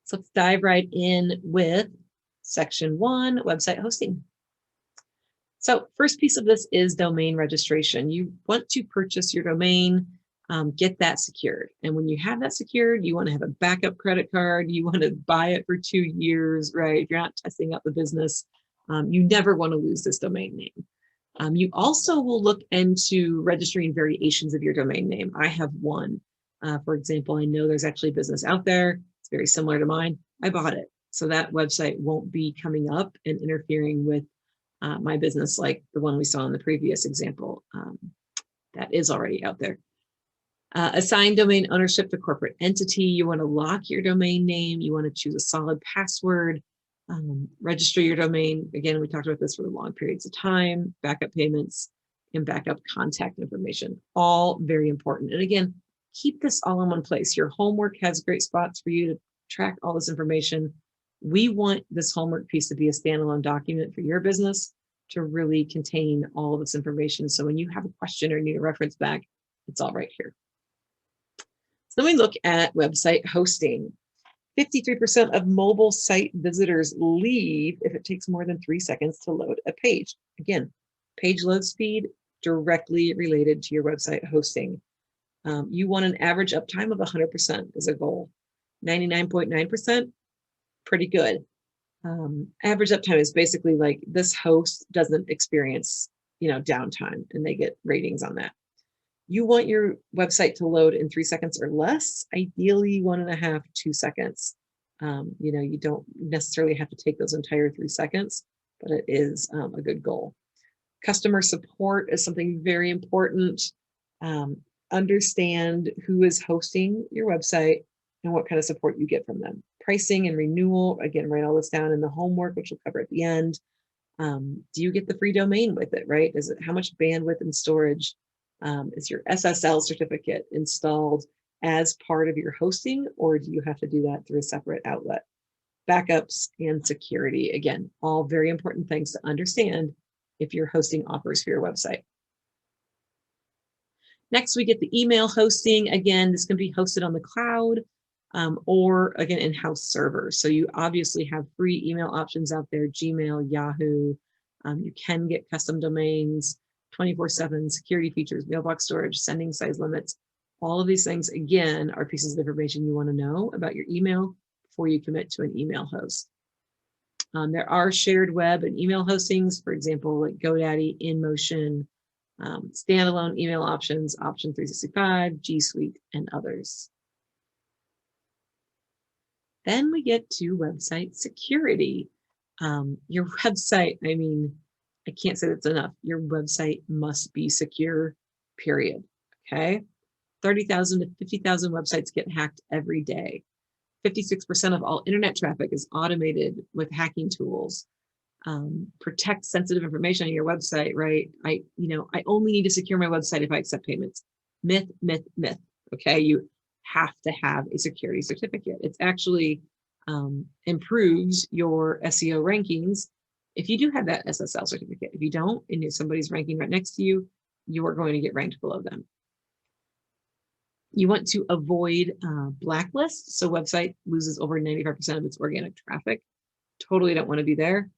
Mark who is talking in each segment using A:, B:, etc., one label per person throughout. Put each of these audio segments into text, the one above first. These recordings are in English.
A: So let's dive right in with section 1, website hosting. So first piece of this is domain registration. You want to purchase your domain, get that secured. And when you have that secured, you want to have a backup credit card. You want to buy it for 2 years, right? If you're not testing out the business, you never want to lose this domain name. You also will look into registering variations of your domain name. I have one. For example, I know there's actually a business out there. It's very similar to mine. I bought it. So that website won't be coming up and interfering with my business like the one we saw in the previous example. That is already out there. Assign domain ownership to corporate entity. You want to lock your domain name. You want to choose a solid password. Register your domain. Again, we talked about this for long periods of time. Backup payments and backup contact information. All very important. And again, keep this all in one place. Your homework has great spots for you to track all this information. We want this homework piece to be a standalone document for your business to really contain all of this information. So when you have a question or need a reference back, it's all right here. So then we look at website hosting. 53% of mobile site visitors leave if it takes more than 3 seconds to load a page. Again, page load speed directly related to your website hosting. You want an average uptime of 100% as a goal. 99.9%, pretty good. Average uptime is basically like this host doesn't experience, downtime, and they get ratings on that. You want your website to load in 3 seconds or less, ideally 1.5, 2 seconds. You don't necessarily have to take those entire 3 seconds, but it is a good goal. Customer support is something very important. Understand who is hosting your website and what kind of support you get from them. Pricing and renewal, again, write all this down in the homework, which we'll cover at the end. Do you get the free domain with it, right? How much bandwidth and storage? Is your SSL certificate installed as part of your hosting, or do you have to do that through a separate outlet? Backups and security, again, all very important things to understand if you're hosting offers for your website. Next, we get the email hosting. Again, this can be hosted on the cloud or again, in-house servers. So you obviously have free email options out there, Gmail, Yahoo. You can get custom domains, 24/7 security features, mailbox storage, sending size limits. All of these things, again, are pieces of information you want to know about your email before you commit to an email host. There are shared web and email hostings, for example, like GoDaddy, InMotion, standalone email options, Option 365, G Suite, and others. Then we get to website security. Your website, I can't say that's enough. Your website must be secure, period. Okay. 30,000 to 50,000 websites get hacked every day. 56% of all internet traffic is automated with hacking tools. Protect sensitive information on your website, right? I only need to secure my website if I accept payments. Myth, myth, myth. Okay. You have to have a security certificate. It's actually improves your SEO rankings if you do have that SSL certificate. If you don't, and if somebody's ranking right next to you, you are going to get ranked below them. You want to avoid blacklists. So website loses over 95% of its organic traffic. Totally don't want to be there.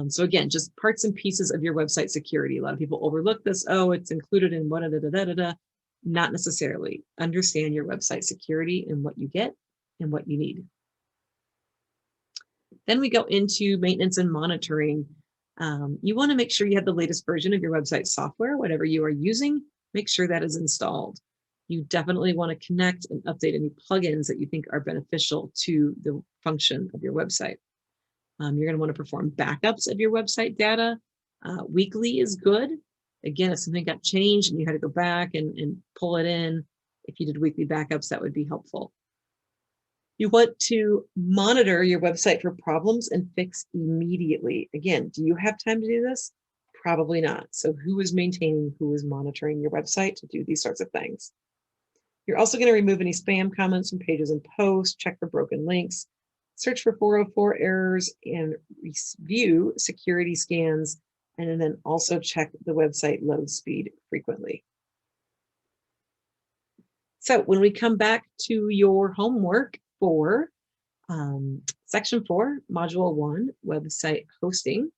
A: So again, just parts and pieces of your website security. A lot of people overlook this. Oh, it's included in what, not necessarily. Understand your website security and what you get and what you need. Then we go into maintenance and monitoring. You want to make sure you have the latest version of your website software, whatever you are using, make sure that is installed. You definitely want to connect and update any plugins that you think are beneficial to the function of your website. You're going to want to perform backups of your website data. Weekly is good. Again, if something got changed and you had to go back and pull it in, if you did weekly backups, that would be helpful. You want to monitor your website for problems and fix immediately. Again, do you have time to do this? Probably not. So who is maintaining, who is monitoring your website to do these sorts of things? You're also going to remove any spam comments from pages and posts, check for broken links, search for 404 errors, and review security scans, and then also check the website load speed frequently. So when we come back to your homework for Section 4, Module 1, website hosting.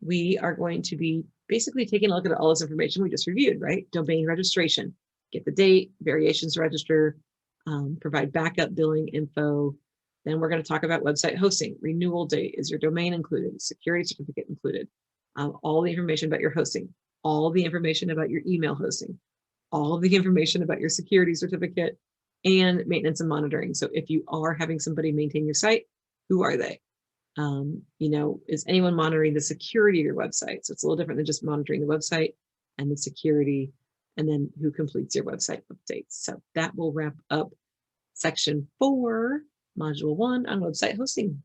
A: We are going to be basically taking a look at all this information we just reviewed, right? Domain registration, get the date, variations register, provide backup billing info. Then we're going to talk about website hosting. Renewal date, is your domain included? Security certificate included? All the information about your hosting, all the information about your email hosting, all of the information about your security certificate, and maintenance and monitoring. So if you are having somebody maintain your site, who are they? Is anyone monitoring the security of your website? So it's a little different than just monitoring the website and the security, and then who completes your website updates. So that will wrap up section 4, module 1 on website hosting.